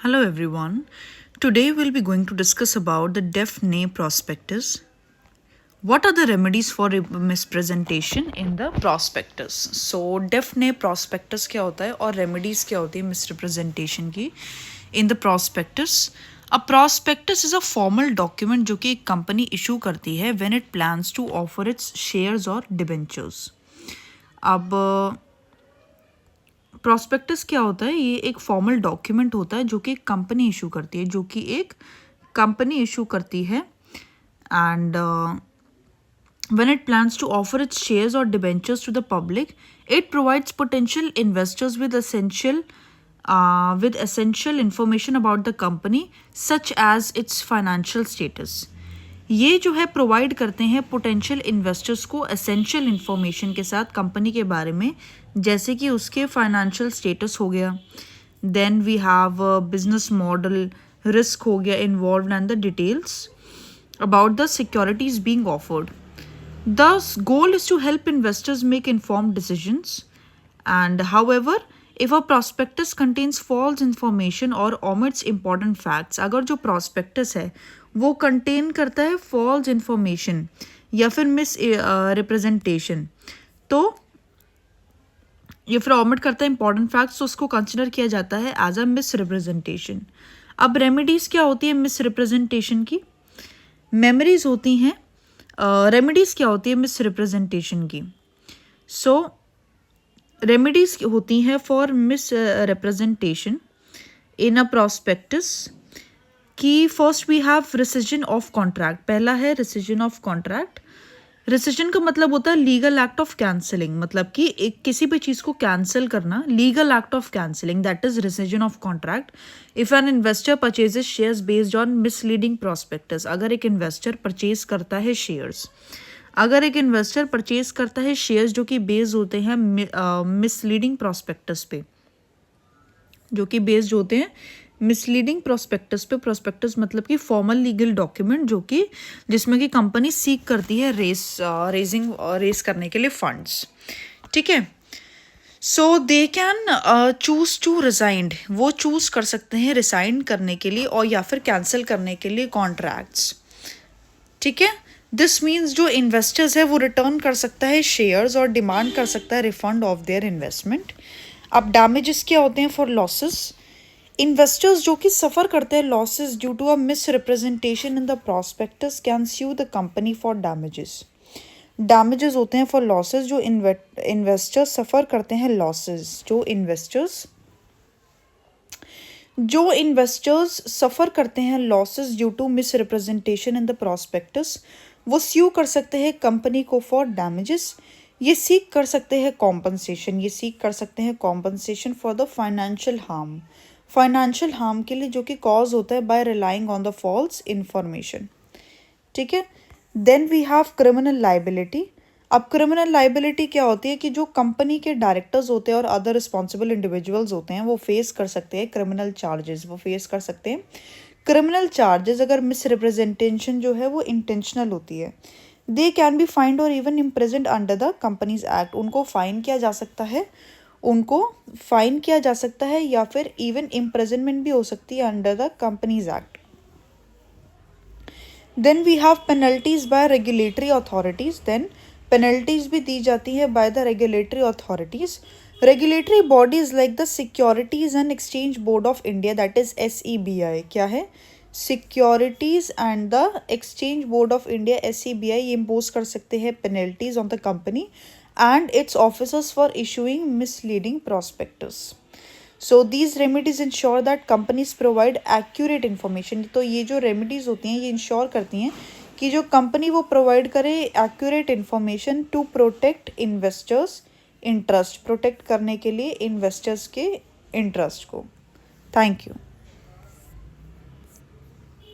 Hello everyone. Today we'll be going to discuss about the DEF-NA prospectus. What are the remedies for mispresentation in the prospectus? So DEF-NA prospectus क्या होता है और remedies क्या होती है misrepresentation की in the prospectus? A prospectus is a formal document जो कि एक company issue करती है when it plans to offer its shares or debentures. अब प्रोस्पेक्टस क्या होता है? ये एक फॉर्मल डॉक्यूमेंट होता है जो कि एक कंपनी इशू करती है and when it plans to offer its shares or debentures to the public, it provides potential investors with essential information about the company such as its financial status. ये जो है प्रोवाइड करते हैं potential investors को essential information के साथ company के बारे में, जैसे कि उसके फाइनेंशियल स्टेटस हो गया, then we have business model, risk हो गया involve and the details about the securities being offered. The goal is to help investors make informed decisions. And however, if a prospectus contains false information or omits important facts, अगर जो prospectus है वो contain करता है false information या फिर misrepresentation, तो या फिर omit करता है important facts, तो उसको consider किया जाता है as a misrepresentation. अब remedies क्या होती है misrepresentation की? Memories होती हैं. रेमेडीज़ क्या होती है मिस रिप्रेजेंटेशन की? सो रेमेडीज़ होती हैं for misrepresentation in a prospectus की first we have rescission of contract. पहला है रिसिजन ऑफ कॉन्ट्रैक्ट. रिसिजन का मतलब होता है लीगल एक्ट ऑफ कैंसलिंग, मतलब कि एक किसी भी चीज़ को कैंसिल करना, legal act of cancelling, that is rescission of contract. If an investor purchases shares based on misleading prospectus, अगर एक इन्वेस्टर परचेज करता है शेयर्स, जो कि बेस्ड होते हैं मिसलीडिंग प्रॉस्पेक्टस पे, जो कि बेस्ड होते हैं मिसलीडिंग प्रोस्पेक्टस मतलब कि फॉर्मल लीगल डॉक्यूमेंट जो कि जिसमें कि कंपनी सीक करती है रेस करने के लिए फंड्स. ठीक है. So they can choose to resign, वो चूज कर सकते हैं रिसाइन करने के लिए और या फिर कैंसिल करने के लिए कॉन्ट्रैक्ट्स. ठीक है. दिस मीन्स जो इन्वेस्टर्स है वो रिटर्न कर सकता है शेयर्स और डिमांड कर सकता है रिफंड ऑफ देयर इन्वेस्टमेंट. अब डैमेजेस क्या होते हैं? फॉर लॉसेस, इन्वेस्टर्स जो कि सफ़र करते हैं losses due to a misrepresentation in the prospectus can sue the company for damages. Damages होते हैं फॉर लॉसेस, जो इन्वेस्टर्स सफ़र करते हैं लॉसेस, जो इन्वेस्टर्स सफ़र करते हैं losses due to misrepresentation in the prospectus, वो स्यू कर सकते हैं कंपनी को फॉर डैमेजेस. ये सीख कर सकते हैं compensation for the financial harm के लिए जो कि कॉज होता है by relying on the false information. ठीक है. Then we have criminal liability. अब क्रिमिनल लाइबिलिटी क्या होती है कि जो कंपनी के डायरेक्टर्स होते हैं और अदर रिस्पॉन्सिबल इंडिविजुअल्स होते हैं वो फेस कर सकते हैं क्रिमिनल चार्जेस अगर मिस रिप्रेजेंटेशन जो है वो इंटेंशनल होती है. दे कैन बी फाइंड और even imprisoned under the companies act. उनको फाइन किया जा सकता है या फिर इवन इम्प्रिजनमेंट भी हो सकती है under the companies act. Then we have penalties by regulatory authorities. Then penalties भी दी जाती है by the regulatory authorities. Regulatory bodies like the securities and exchange board of India, that is SEBI. क्या है? Securities and the exchange board of India, SEBI, impose कर सकते हैं penalties on the company and its officers for issuing misleading prospectus. So these remedies ensure that companies provide accurate information. तो ये जो remedies होती हैं ये ensure करती हैं कि जो कंपनी वो provide करे accurate information to protect investors interest, protect करने के लिए investors के interest को. Thank you.